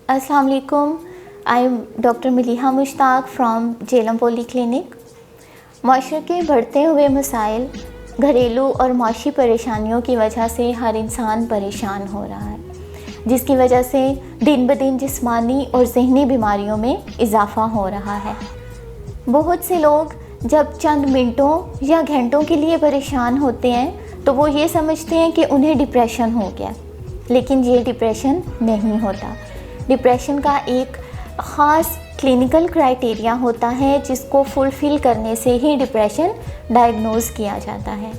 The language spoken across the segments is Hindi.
अस्सलाम वालेकुम। I am doctor Maliha Mushtaq from Jhelum poly clinic. माशरे के बढ़ते हुए मसाइल, घरेलू और माशी परेशानियों की वजह से हर इंसान परेशान हो रहा है, जिसकी वजह से दिन ब दिन जिस्मानी और ज़हनी बीमारियों में इजाफ़ा हो रहा है। बहुत से लोग जब चंद मिनटों या घंटों के लिए परेशान होते हैं तो वो ये समझते हैं कि उन्हें डिप्रेशन हो गया, लेकिन ये डिप्रेशन नहीं होता। डिप्रेशन का एक ख़ास क्लिनिकल क्राइटेरिया होता है जिसको फुलफ़िल करने से ही डिप्रेशन डायग्नोज़ किया जाता है।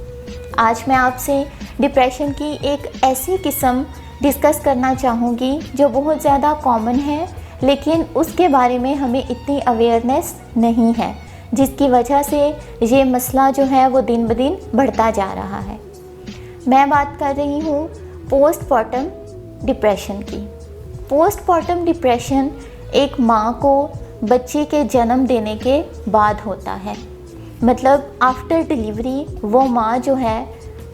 आज मैं आपसे डिप्रेशन की एक ऐसी किस्म डिस्कस करना चाहूँगी जो बहुत ज़्यादा कॉमन है, लेकिन उसके बारे में हमें इतनी अवेयरनेस नहीं है, जिसकी वजह से ये मसला जो है वो दिन ब दिन बढ़ता जा रहा है। मैं बात कर रही हूँ पोस्टमार्टम डिप्रेशन की। पोस्टमार्टम डिप्रेशन एक माँ को बच्चे के जन्म देने के बाद होता है, मतलब आफ्टर डिलीवरी वो माँ जो है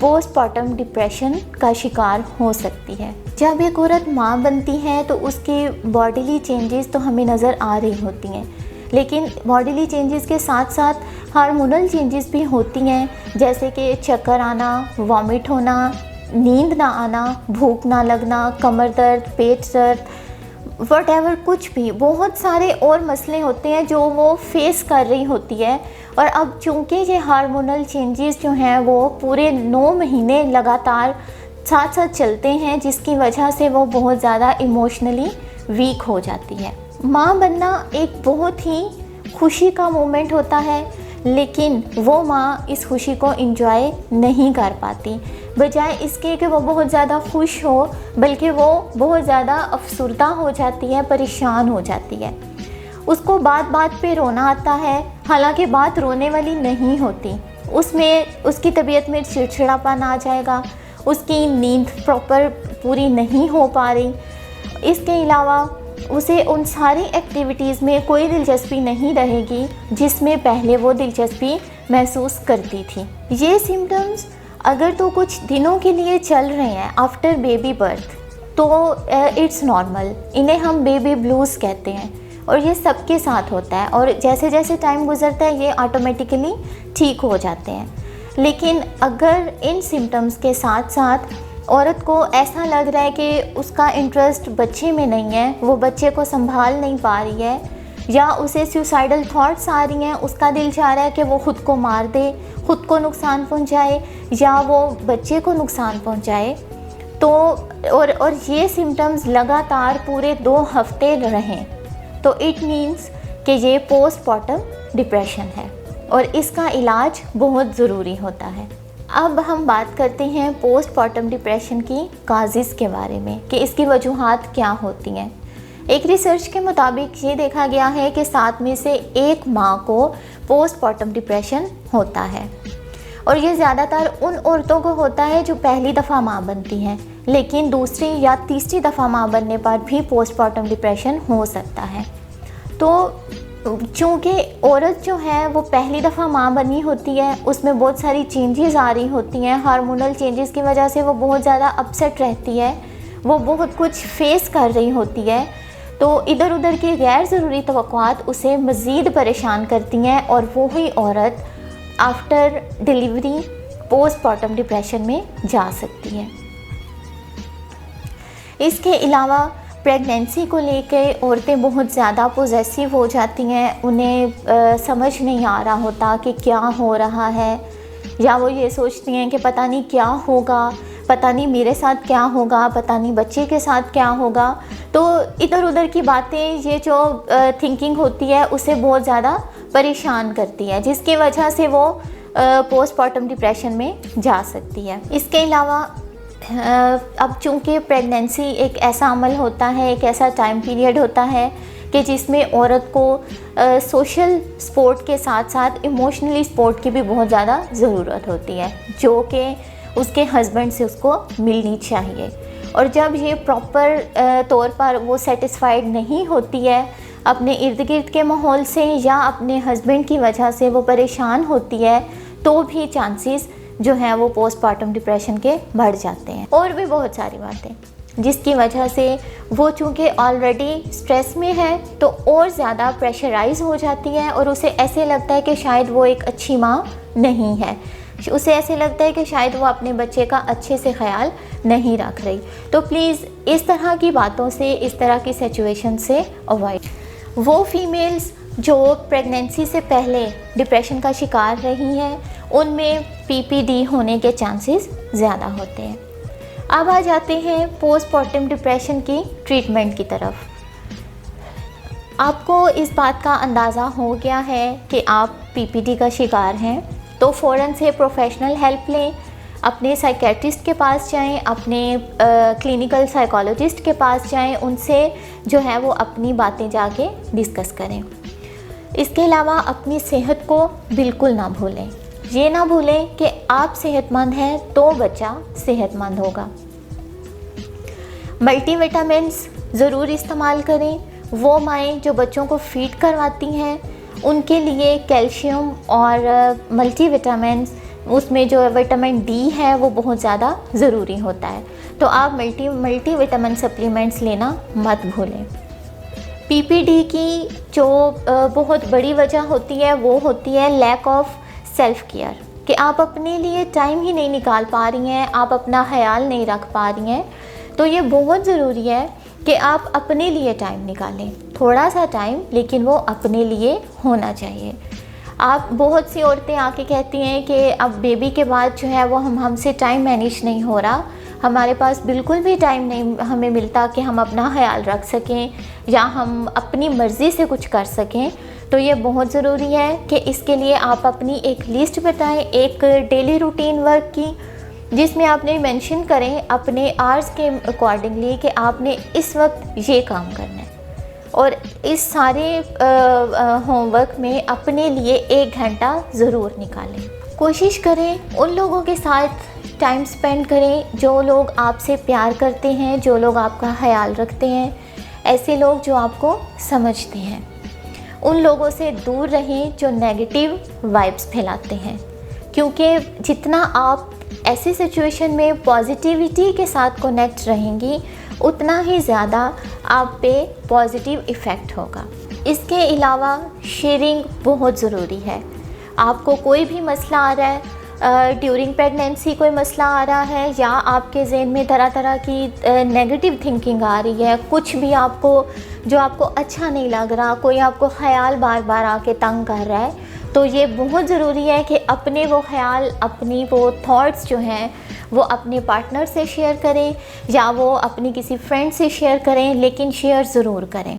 पोस्टमार्टम डिप्रेशन का शिकार हो सकती है। जब एक औरत माँ बनती है तो उसकी बॉडीली चेंजेस तो हमें नज़र आ रही होती हैं, लेकिन बॉडीली चेंजेस के साथ साथ हार्मोनल चेंजेस भी होती हैं, जैसे कि चक्कर आना, वॉमिट होना, नींद ना आना, भूख ना लगना, कमर दर्द, पेट दर्द, वटेवर, कुछ भी बहुत सारे और मसले होते हैं जो वो फेस कर रही होती है। और अब चूँकि ये हार्मोनल चेंजेस जो हैं वो पूरे 9 महीने लगातार साथ साथ चलते हैं, जिसकी वजह से वो बहुत ज़्यादा इमोशनली वीक हो जाती है। माँ बनना एक बहुत ही खुशी का मोमेंट होता है, लेकिन वो माँ इस खुशी को एंजॉय नहीं कर पाती। बजाय इसके कि वो बहुत ज़्यादा खुश हो, बल्कि वो बहुत ज़्यादा अफसरदा हो जाती है, परेशान हो जाती है। उसको बात बात पे रोना आता है, हालांकि बात रोने वाली नहीं होती। उसमें उसकी तबीयत में चिड़चिड़ापन आ जाएगा, उसकी नींद प्रॉपर पूरी नहीं हो पा रही। इसके अलावा उसे उन सारी एक्टिविटीज़ में कोई दिलचस्पी नहीं रहेगी जिसमें पहले वो दिलचस्पी महसूस करती थी। ये सिम्टम्स अगर तो कुछ दिनों के लिए चल रहे हैं आफ्टर बेबी बर्थ तो इट्स नॉर्मल, इन्हें हम बेबी ब्लूज़ कहते हैं, और ये सबके साथ होता है, और जैसे जैसे टाइम गुजरता है ये ऑटोमेटिकली ठीक हो जाते हैं। लेकिन अगर इन सिम्टम्स के साथ साथ औरत को ऐसा लग रहा है कि उसका इंटरेस्ट बच्चे में नहीं है, वो बच्चे को संभाल नहीं पा रही है, या उसे सुसाइडल थॉट्स आ रही हैं, उसका दिल चाह रहा है कि वो ख़ुद को मार दे, ख़ुद को नुकसान पहुंचाए या वो बच्चे को नुकसान पहुंचाए, तो और ये सिम्टम्स लगातार पूरे 2 हफ्ते रहें, तो इट मीन्स कि ये पोस्टमार्टम डिप्रेशन है और इसका इलाज बहुत ज़रूरी होता है। अब हम बात करते हैं पोस्टमार्टम डिप्रेशन की काज़िज़ के बारे में कि इसकी वजूहात क्या होती हैं। एक रिसर्च के मुताबिक ये देखा गया है कि 7 में से 1 माँ को पोस्टमार्टम डिप्रेशन होता है, और ये ज़्यादातर उन औरतों को होता है जो पहली दफ़ा माँ बनती हैं, लेकिन दूसरी या तीसरी दफ़ा माँ बनने पर भी पोस्टमार्टम डिप्रेशन हो सकता है। तो चूँकि औरत जो है वो पहली दफ़ा माँ बनी होती है, उसमें बहुत सारी चेंजेस आ रही होती हैं, हार्मोनल चेंजेस की वजह से वो बहुत ज़्यादा अपसेट रहती है, वो बहुत कुछ फेस कर रही होती है, तो इधर उधर की गैर ज़रूरी तवक्कुआत उसे मज़ीद परेशान करती हैं और वो ही औरत आफ्टर डिलीवरी पोस्टमार्टम डिप्रेशन में जा सकती है। इसके अलावा प्रेगनेंसी को लेकर औरतें बहुत ज़्यादा पॉजेसिव हो जाती हैं, उन्हें समझ नहीं आ रहा होता कि क्या हो रहा है, या वो ये सोचती हैं कि पता नहीं क्या होगा, पता नहीं मेरे साथ क्या होगा, पता नहीं बच्चे के साथ क्या होगा। तो इधर उधर की बातें, ये जो थिंकिंग होती है उसे बहुत ज़्यादा परेशान करती है, जिसकी वजह से वो पोस्टमार्टम डिप्रेशन में जा सकती है। इसके अलावा अब चूँकि प्रेगनेंसी एक ऐसा अमल होता है, एक ऐसा टाइम पीरियड होता है कि जिसमें औरत को सोशल सपोर्ट के साथ साथ इमोशनली सपोर्ट की भी बहुत ज़्यादा ज़रूरत होती है, जो कि उसके हस्बैंड से उसको मिलनी चाहिए। और जब ये प्रॉपर तौर पर वो सेटिस्फाइड नहीं होती है अपने इर्द गिर्द के माहौल से, या अपने हस्बैंड की वजह से वो परेशान होती है, तो भी चांसेस जो हैं वो पोस्टमार्टम डिप्रेशन के बढ़ जाते हैं। और भी बहुत सारी बातें। जिसकी वजह से वो चूँकि ऑलरेडी स्ट्रेस में है तो और ज़्यादा प्रेशराइज हो जाती है और उसे ऐसे लगता है कि शायद वो एक अच्छी माँ नहीं है, उसे ऐसे लगता है कि शायद वो अपने बच्चे का अच्छे से ख्याल नहीं रख रही। तो प्लीज़ इस तरह की बातों से, इस तरह की सिचुएशन से अवॉइड। वो फीमेल्स जो प्रेगनेंसी से पहले डिप्रेशन का शिकार रही हैं उनमें पीपीडी होने के चांसेस ज़्यादा होते हैं। अब आ जाते हैं पोस्टमार्टम डिप्रेशन की ट्रीटमेंट की तरफ। आपको इस बात का अंदाज़ा हो गया है कि आप पीपीडी का शिकार हैं तो फ़ौरन से प्रोफेशनल हेल्प लें, अपने साइकेट्रिस्ट के पास जाएं, अपने क्लिनिकल साइकोलॉजिस्ट के पास जाएं, उनसे जो है वो अपनी बातें जाके डिस्कस करें। इसके अलावा अपनी सेहत को बिल्कुल ना भूलें। ये ना भूलें कि आप सेहतमंद हैं तो बच्चा सेहतमंद होगा। मल्टीविटामिन्स ज़रूर इस्तेमाल करें। वो माएँ जो बच्चों को फीड करवाती हैं उनके लिए कैल्शियम और मल्टीविटामिन्स, उसमें जो विटामिन डी है वो बहुत ज़्यादा ज़रूरी होता है, तो आप मल्टीविटामिन सप्लीमेंट्स लेना मत भूलें। पीपीडी की जो बहुत बड़ी वजह होती है वो होती है लैक ऑफ सेल्फ़ केयर, कि आप अपने लिए टाइम ही नहीं निकाल पा रही हैं, आप अपना ख्याल नहीं रख पा रही हैं। तो ये बहुत ज़रूरी है कि आप अपने लिए टाइम निकालें, थोड़ा सा टाइम, लेकिन वो अपने लिए होना चाहिए। आप बहुत सी औरतें आके कहती हैं कि अब बेबी के बाद जो है वो हमसे टाइम मैनेज नहीं हो रहा, हमारे पास बिल्कुल भी टाइम नहीं हमें मिलता कि हम अपना ख्याल रख सकें या हम अपनी मर्ज़ी से कुछ कर सकें। तो ये बहुत ज़रूरी है कि इसके लिए आप अपनी एक लिस्ट बताएं, एक डेली रूटीन वर्क की, जिसमें आपने मेंशन करें अपने आवर्स के अकॉर्डिंगली कि आपने इस वक्त ये काम करना है, और इस सारे होमवर्क में अपने लिए 1 घंटा ज़रूर निकालें। कोशिश करें उन लोगों के साथ टाइम स्पेंड करें जो लोग आपसे प्यार करते हैं, जो लोग आपका ख्याल रखते हैं, ऐसे लोग जो आपको समझते हैं। उन लोगों से दूर रहें जो नेगेटिव वाइब्स फैलाते हैं, क्योंकि जितना आप ऐसी सिचुएशन में पॉजिटिविटी के साथ कनेक्ट रहेंगी उतना ही ज़्यादा आप पे पॉजिटिव इफ़ेक्ट होगा। इसके अलावा शेयरिंग बहुत ज़रूरी है। आपको कोई भी मसला आ रहा है, ड्यूरिंग प्रेगनेंसी कोई मसला आ रहा है, या आपके ज़हन में तरह तरह की नेगेटिव थिंकिंग आ रही है, कुछ भी आपको जो आपको अच्छा नहीं लग रहा, कोई आपको ख़याल बार बार आके तंग कर रहा है, तो ये बहुत ज़रूरी है कि अपने वो ख्याल, अपनी वो थॉट्स जो हैं वो अपने पार्टनर से शेयर करें या वो अपनी किसी फ्रेंड से शेयर करें, लेकिन शेयर ज़रूर करें।